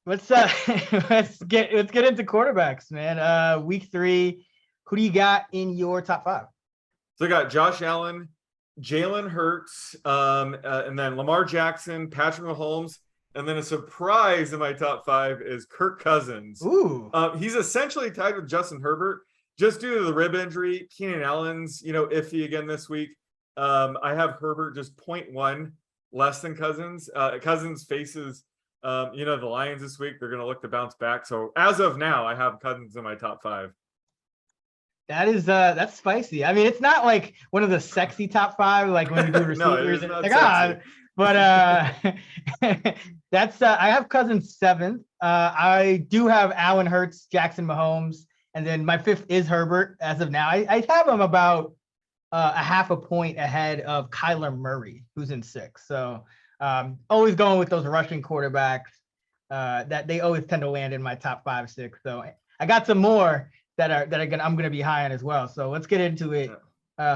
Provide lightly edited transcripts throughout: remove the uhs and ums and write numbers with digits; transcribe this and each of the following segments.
let's let's get into quarterbacks, man. Week 3, who do you got in your top 5? So I got Josh Allen, Jalen Hurts, and then Lamar Jackson, Patrick Mahomes, and then a surprise in my top 5 is Kirk Cousins. Ooh. He's essentially tied with Justin Herbert just due to the rib injury. Keenan Allen's, iffy again this week. I have Herbert just 0.1 less than Cousins. Cousins faces, the Lions this week. They're going to look to bounce back. So as of now, I have Cousins in my top 5. That's spicy. I mean, it's not like one of the sexy top 5, like when we do receivers. No, it's like, but that's I have Cousins 7th. I do have Allen, Hurts, Jackson, Mahomes, and then my 5th is Herbert as of now. I have him about a half a point ahead of Kyler Murray, who's in 6th. So always going with those rushing quarterbacks that they always tend to land in my top 5, 6. So I got some more that are I'm gonna be high on as well. So let's get into it.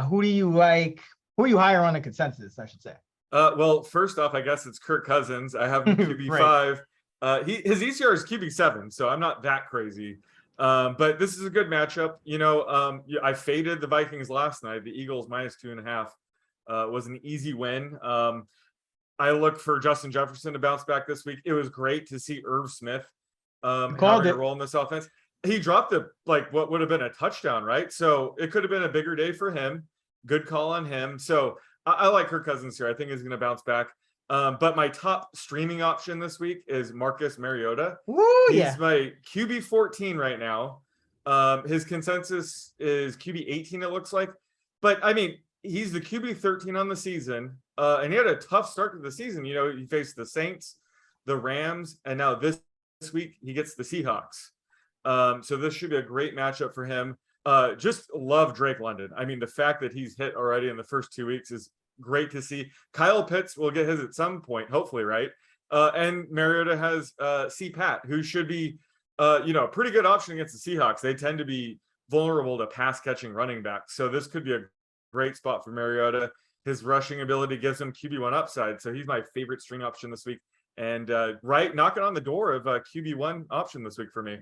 Who do you like? Who are you higher on the consensus, I should say? Well, first off, I guess it's Kirk Cousins. I have him QB 5. His ECR is QB 7, so I'm not that crazy. But this is a good matchup. I faded the Vikings last night. The Eagles -2.5 was an easy win. I looked for Justin Jefferson to bounce back this week. It was great to see Irv Smith having a role in this offense. He dropped what would have been a touchdown, right? So it could have been a bigger day for him. Good call on him. So I like Kirk Cousins here. I think he's going to bounce back. But my top streaming option this week is Marcus Mariota. He's my QB 14 right now. His consensus is QB 18, it looks like. But, I mean, he's the QB 13 on the season. And he had a tough start to the season. He faced the Saints, the Rams, and now this week he gets the Seahawks. So this should be a great matchup for him. Just love Drake London. I mean, the fact that he's hit already in the first 2 weeks is great to see. Kyle Pitts will get his at some point, hopefully, right? And Mariota has C-Pat, who should be, a pretty good option against the Seahawks. They tend to be vulnerable to pass-catching running backs. So this could be a great spot for Mariota. His rushing ability gives him QB1 upside. So he's my favorite string option this week. And knocking on the door of a QB1 option this week for me.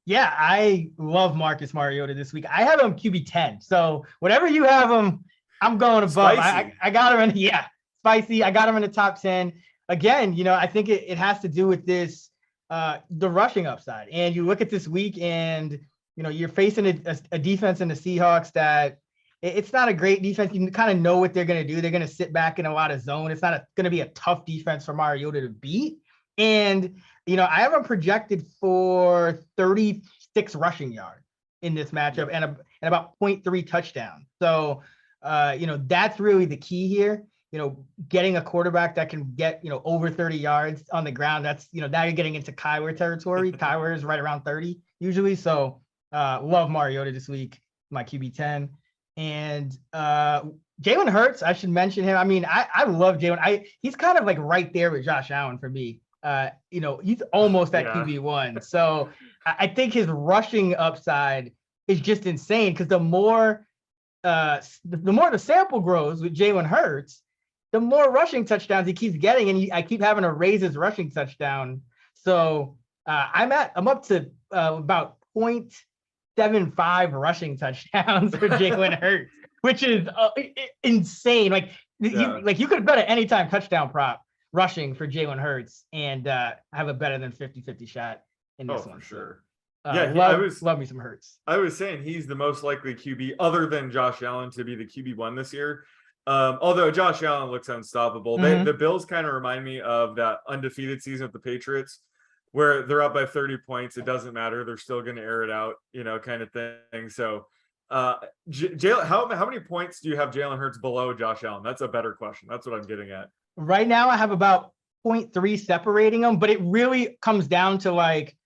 Yeah, I love Marcus Mariota this week. I have him QB 10. So whatever you have him, I'm going above. I got him in, spicy. I got him in the top 10. Again, I think it has to do with this, the rushing upside. And you look at this week and, you're facing a defense in the Seahawks that it's not a great defense. You kind of know what they're going to do. They're going to sit back in a lot of zone. It's not going to be a tough defense for Mariota to beat. And, I have him projected for 36 rushing yards in this matchup and about 0.3 touchdowns. So, that's really the key here. Getting a quarterback that can get, over 30 yards on the ground. That's, now you're getting into Kyler territory. Kyler is right around 30 usually. So, love Mariota this week, my QB 10. And Jalen Hurts, I should mention him. I mean, I love Jalen. He's kind of like right there with Josh Allen for me. He's almost at QB1. So I think his rushing upside is just insane because the more the sample grows with Jalen Hurts, the more rushing touchdowns he keeps getting, and I keep having to raise his rushing touchdown. So I'm up to about 0.75 rushing touchdowns for Jalen Hurts, which is insane. You could have bet an anytime touchdown prop rushing for Jalen Hurts and have a better than 50-50 shot in this one. For sure. Love me some Hurts. I was saying he's the most likely QB other than Josh Allen to be the QB1 this year. Although Josh Allen looks unstoppable. The Bills kind of remind me of that undefeated season with the Patriots where they're up by 30 points. It doesn't matter. They're still going to air it out, kind of thing. So how many points do you have Jalen Hurts below Josh Allen? That's a better question. That's what I'm getting at. Right now I have about 0.3 separating them, but it really comes down to like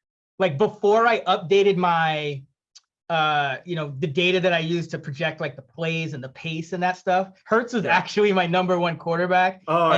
before I updated my the data that I use to project like the plays and the pace and that stuff. Hurts was actually my number 1 quarterback. So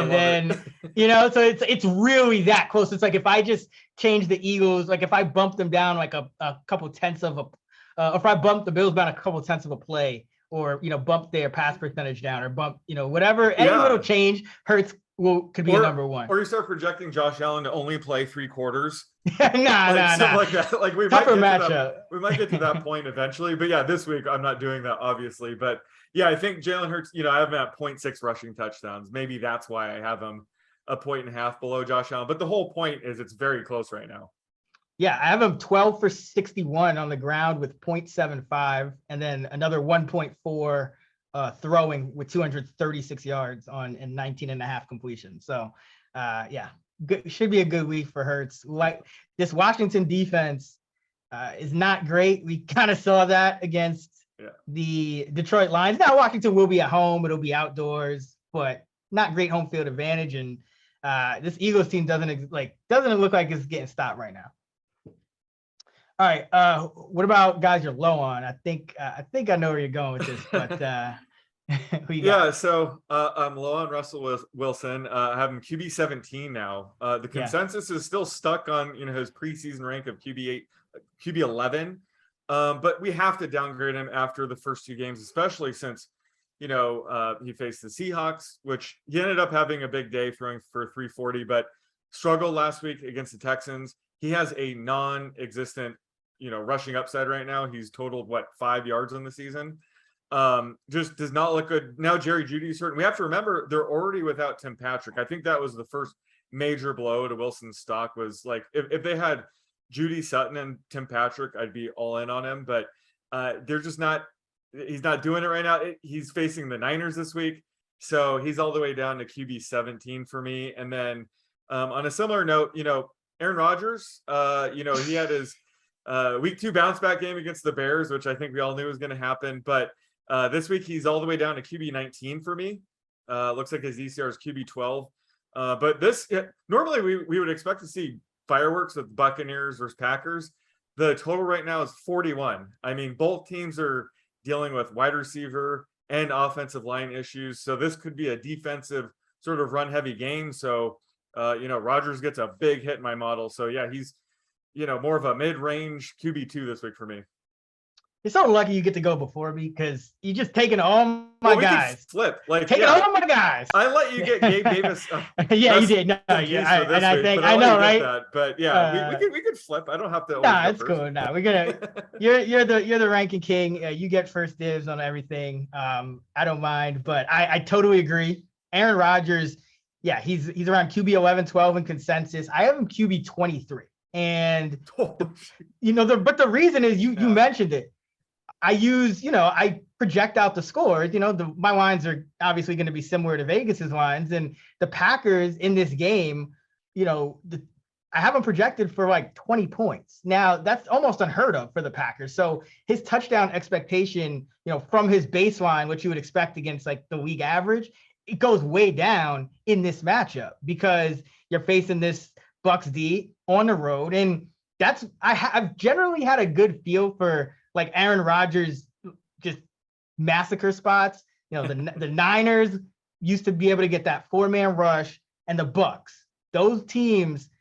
it's really that close. It's like if I just change the Eagles, like if I bump them down like a couple tenths of if I bump the Bills down a couple tenths of a play, or bump their pass percentage down, or bump whatever, any little change, Hurts could be a number one. Or you start projecting Josh Allen to only play 3 quarters. Something like that. Like we Tougher might get to that point eventually. But yeah, this week I'm not doing that, obviously. But yeah, I think Jalen Hurts, I have him at 0.6 rushing touchdowns. Maybe that's why I have him a 1.5 below Josh Allen. But the whole point is it's very close right now. Yeah, I have him 12 for 61 on the ground with 0.75, and then another 1.4 throwing with 236 yards and 19 and a half completion. So yeah, should be a good week for Hurts. Like, this Washington defense is not great. We kind of saw that against the Detroit Lions. Now Washington will be at home, it'll be outdoors, but not great home field advantage. And this Eagles team doesn't look like it's getting stopped right now. All right. What about guys you're low on? I think I know where you're going with this, but who you got? Yeah, so I'm low on Russell Wilson. I have him QB 17 now. The consensus is still stuck on his preseason rank of QB 11, but we have to downgrade him after the first 2 games, especially since he faced the Seahawks, which he ended up having a big day throwing for 340, but struggled last week against the Texans. He has a non-existent rushing upside right now. He's totaled 5 yards in the season. Just does not look good. Now Jerry Jeudy's hurt. We have to remember they're already without Tim Patrick. I think that was the first major blow to Wilson's stock, was like if they had Jeudy, Sutton, and Tim Patrick, I'd be all in on him, but they're just not. He's not doing it right now. He's facing the Niners this week, so he's all the way down to QB 17 for me. And then on a similar note, Aaron Rodgers, he had his week 2 bounce back game against the Bears, which I think we all knew was going to happen. But this week he's all the way down to QB 19 for me. Looks like his ECR is QB 12. But normally we would expect to see fireworks with Buccaneers versus Packers. The total right now is 41. I mean, both teams are dealing with wide receiver and offensive line issues. So this could be a defensive sort of run heavy game. So, Rodgers gets a big hit in my model. So yeah, he's, more of a mid-range QB2 this week for me. You're so lucky you get to go before me, because you just taking all my guys. Flip, taking all my guys. I let you get Gabe Davis. Yeah, you did. No, yeah, and I think I know, right? That. But yeah, we could flip. I don't have to. Nah, it's cool. Nah, we're gonna. You're the ranking king. You get first dibs on everything. I don't mind, but I totally agree. Aaron Rodgers, yeah, he's around QB 11, 12 in consensus. I have him QB 23, and but the reason is you mentioned it. I project out the scores. My lines are obviously going to be similar to Vegas's lines, and the Packers in this game, I have them projected for 20 points. Now that's almost unheard of for the Packers. So his touchdown expectation, from his baseline, which you would expect against the league average, it goes way down in this matchup because you're facing this Bucs D on the road, and I've generally had a good feel for Aaron Rodgers just massacre spots. The Niners used to be able to get that 4-man rush, and the Bucs. Those teams,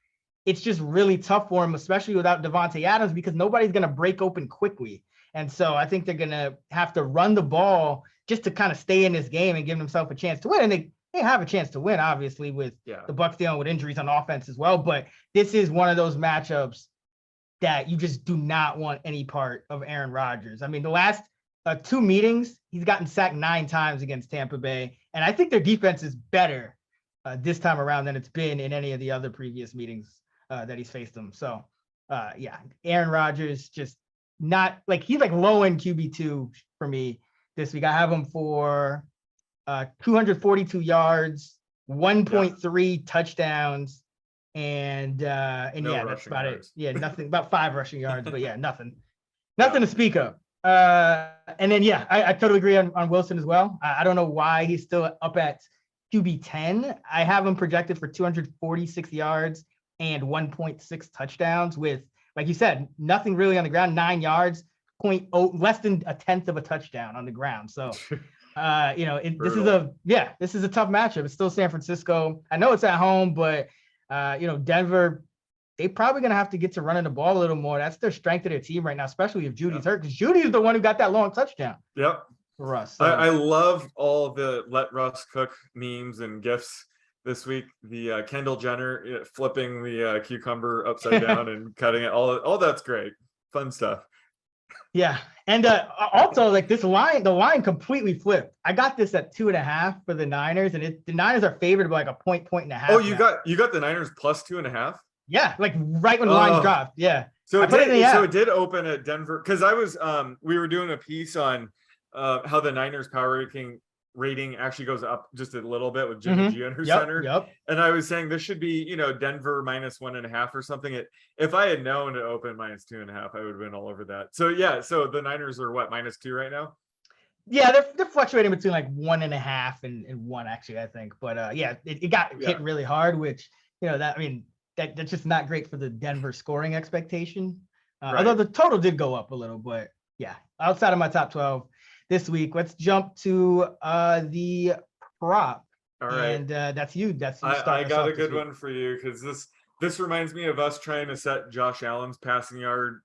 it's just really tough for him, especially without Devontae Adams, because nobody's going to break open quickly. And so I think they're going to have to run the ball just to kind of stay in this game and give themselves a chance to win. And they have a chance to win, obviously, with the Bucs dealing with injuries on offense as well. But this is one of those matchups that you just do not want any part of Aaron Rodgers. I mean, the last 2 meetings, he's gotten sacked 9 times against Tampa Bay. And I think their defense is better this time around than it's been in any of the other previous meetings that he's faced them. So, Aaron Rodgers just not he's low end QB2 for me this week. I have him for 242 yards, 1.3 touchdowns. And that's about it. Yeah, nothing, about 5 rushing yards, but nothing to speak of. And then, I totally agree on Wilson as well. I don't know why he's still up at QB 10. I have him projected for 246 yards and 1.6 touchdowns with, like you said, nothing really on the ground, 9 yards, less than a tenth of a touchdown on the ground. So, this is a tough matchup. It's still San Francisco. I know it's at home, but Denver, they probably going to have to get to running the ball a little more. That's their strength of their team right now, especially if Judy's hurt, because Judy is the one who got that long touchdown. Yep. For us. So. I love all the let Russ cook memes and GIFs this week. The Kendall Jenner flipping the cucumber upside down and cutting it. All that's great. Fun stuff. Yeah. And also like the line completely flipped. I got this at 2.5 for the Niners, and the Niners are favored by like a point and a half. Oh, you got the Niners plus 2.5? Yeah, like right when the line dropped. Yeah. So it did open at Denver, because I was we were doing a piece on how the Niners power rating actually goes up just a little bit with Jimmy G under center. Yep. And I was saying this should be, Denver minus 1.5 or something. If I had known it opened minus 2.5, I would have been all over that. So yeah, so the Niners are what, -2 right now? Yeah, they're fluctuating between like 1.5 and 1 actually, I think. But yeah, it got hit really hard, which that's just not great for the Denver scoring expectation. Right. Although the total did go up a little, but yeah, outside of my top 12 this week, let's jump to the prop. All right. And that's you. I got a good one for you, because this reminds me of us trying to set Josh Allen's passing yard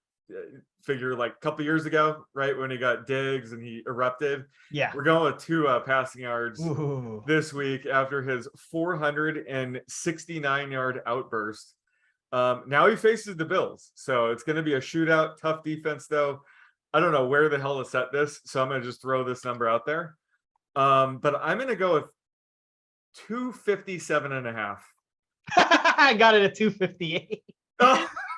figure like a couple years ago, right? When he got Diggs and he erupted. Yeah. We're going with Tua passing yards Ooh. this week after his 469-yard outburst. Now he faces the Bills. So it's going to be a shootout, tough defense though. I don't know where the hell to set this, so I'm going to just throw this number out there. But I'm going to go with 257.5. I got it at 258.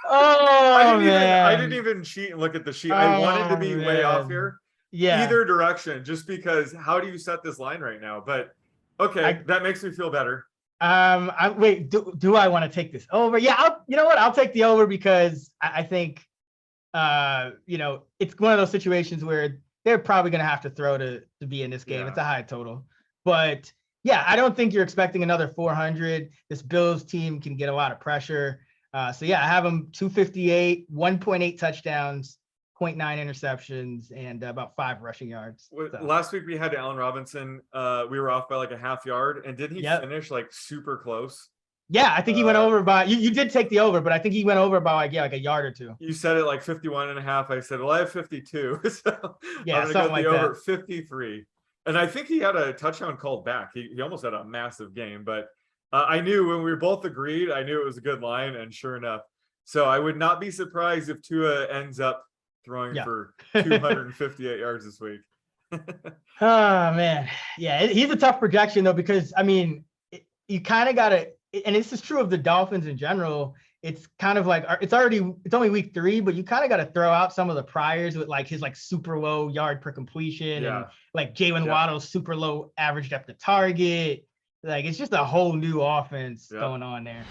I didn't even cheat and look at the sheet. I wanted to be way off here. Yeah. Either direction, just because how do you set this line right now? But okay, that makes me feel better. Wait, do I want to take this over? Yeah, I'll take the over, because I think it's one of those situations where they're probably going to have to throw to be in this game. Yeah. It's a high total. But yeah, I don't think you're expecting another 400. This Bills team can get a lot of pressure. So yeah, I have them 258, 1.8 touchdowns, 0.9 interceptions, and about 5 rushing yards. So. Last week we had Allen Robinson. We were off by like a half yard, and didn't he finish like super close? Yeah, I think he went over by. You did take the over, but I think he went over by like a yard or two. You said it like 51.5. I said, well, I have 52. So yeah, I'm gonna go the over 53. And I think he had a touchdown called back. He almost had a massive game, but I knew when we both agreed, I knew it was a good line, and sure enough. So I would not be surprised if Tua ends up throwing for 258 yards this week. Oh man, yeah, he's a tough projection though, because you kind of got to, and this is true of the Dolphins in general. It's kind of like it's only week 3, but you kind of got to throw out some of the priors with like his like super low yard per completion and like Jalen Waddle's super low average depth of target. Like it's just a whole new offense going on there.